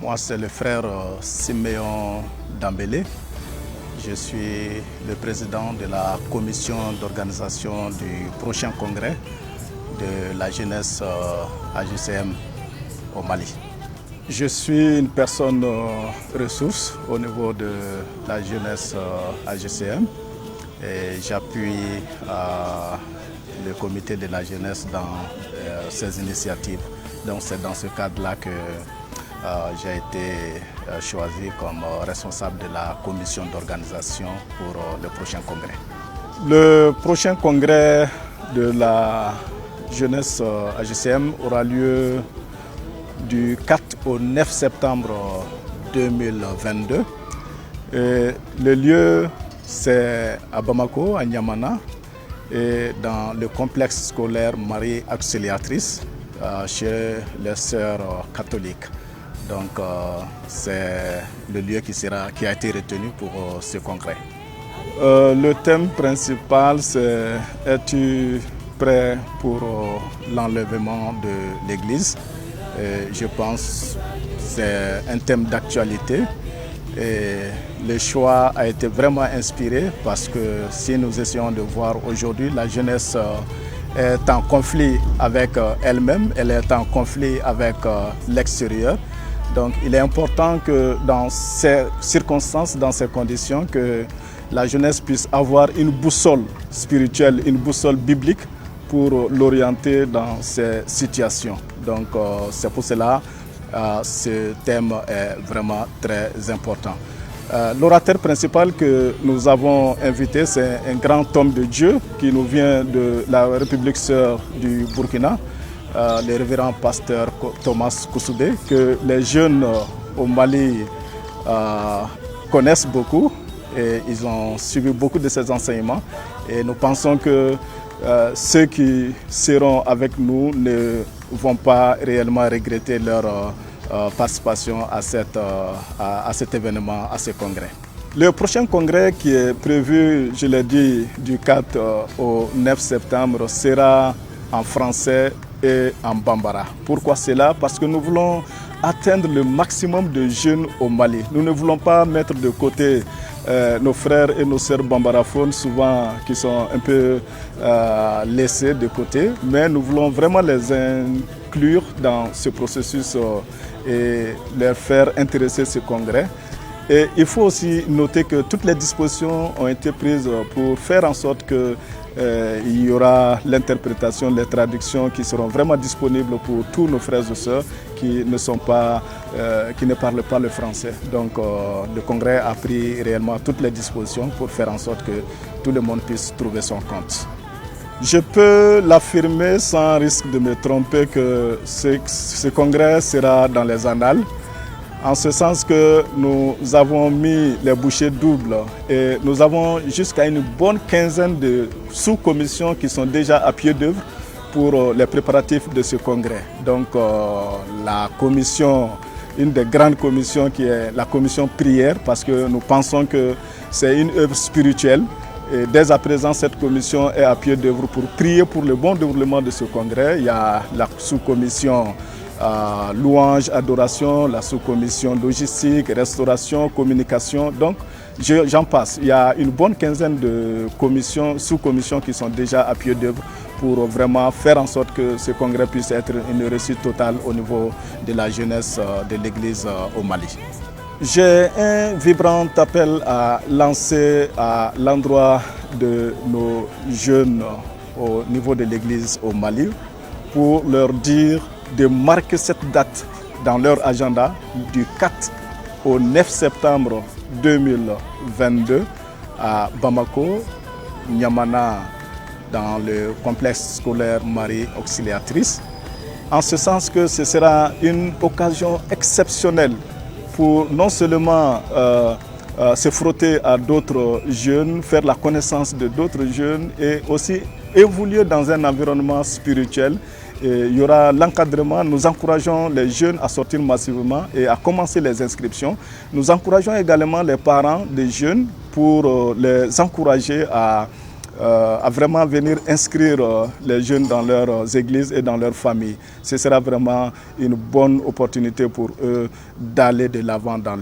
Moi, c'est le frère Siméon Dambélé. Je suis le président de la commission d'organisation du prochain congrès de la jeunesse AJCM au Mali. Je suis une personne ressource au niveau de la jeunesse AJCM et j'appuie le comité de la jeunesse dans ses initiatives. Donc c'est dans ce cadre-là que j'ai été choisi comme responsable de la commission d'organisation pour le prochain congrès. Le prochain congrès de la jeunesse AJCM aura lieu du 4 au 9 septembre 2022. Et le lieu, c'est à Bamako, à Niamana, et dans le complexe scolaire Marie Auxiliatrice, chez les sœurs catholiques. Donc c'est le lieu qui a été retenu pour ce congrès. Le thème principal, c'est « Es-tu prêt pour l'enlèvement de l'Église ?» Je pense que c'est un thème d'actualité et le choix a été vraiment inspiré parce que si nous essayons de voir aujourd'hui, la jeunesse est en conflit avec elle-même, elle est en conflit avec l'extérieur. Donc il est important que dans ces circonstances, dans ces conditions, que la jeunesse puisse avoir une boussole spirituelle, une boussole biblique pour l'orienter dans ces situations. Donc c'est pour cela que ce thème est vraiment très important. L'orateur principal que nous avons invité, c'est un grand homme de Dieu qui nous vient de la République sœur du Burkina, le révérend pasteur Thomas Koussoudé, que les jeunes au Mali connaissent beaucoup et ils ont suivi beaucoup de ses enseignements. Et nous pensons que ceux qui seront avec nous ne vont pas réellement regretter leur participation à cet événement, à ce congrès. Le prochain congrès qui est prévu, je l'ai dit, du 4 au 9 septembre sera en français et en bambara. Pourquoi cela? Parce que nous voulons atteindre le maximum de jeunes au Mali. Nous ne voulons pas mettre de côté nos frères et nos sœurs bambaraphones, souvent qui sont un peu laissés de côté, mais nous voulons vraiment les inclure dans ce processus et leur faire intéresser ce congrès. Et il faut aussi noter que toutes les dispositions ont été prises pour faire en sorte que il y aura l'interprétation, les traductions qui seront vraiment disponibles pour tous nos frères et sœurs qui ne parlent pas le français. Donc le congrès a pris réellement toutes les dispositions pour faire en sorte que tout le monde puisse trouver son compte. Je peux l'affirmer sans risque de me tromper que ce congrès sera dans les annales, en ce sens que nous avons mis les bouchées doubles et nous avons jusqu'à une bonne quinzaine de sous-commissions qui sont déjà à pied d'œuvre pour les préparatifs de ce congrès. Donc la commission, une des grandes commissions qui est la commission prière, parce que nous pensons que c'est une œuvre spirituelle. Et dès à présent, cette commission est à pied d'œuvre pour prier pour le bon déroulement de ce congrès. Il y a la sous-commission louange, adoration, la sous-commission logistique, restauration, communication. Donc, j'en passe. Il y a une bonne quinzaine de commissions, sous-commissions qui sont déjà à pied d'œuvre pour vraiment faire en sorte que ce congrès puisse être une réussite totale au niveau de la jeunesse de l'Église au Mali. J'ai un vibrant appel à lancer à l'endroit de nos jeunes au niveau de l'Église au Mali pour leur dire de marquer cette date dans leur agenda du 4 au 9 septembre 2022 à Bamako, Niamana, dans le complexe scolaire Marie Auxiliatrice, en ce sens que ce sera une occasion exceptionnelle pour non seulement se frotter à d'autres jeunes, faire la connaissance de d'autres jeunes et aussi évoluer dans un environnement spirituel. Et il y aura l'encadrement, nous encourageons les jeunes à sortir massivement et à commencer les inscriptions. Nous encourageons également les parents des jeunes pour les encourager à à vraiment venir inscrire les jeunes dans leurs églises et dans leurs familles. Ce sera vraiment une bonne opportunité pour eux d'aller de l'avant dans leur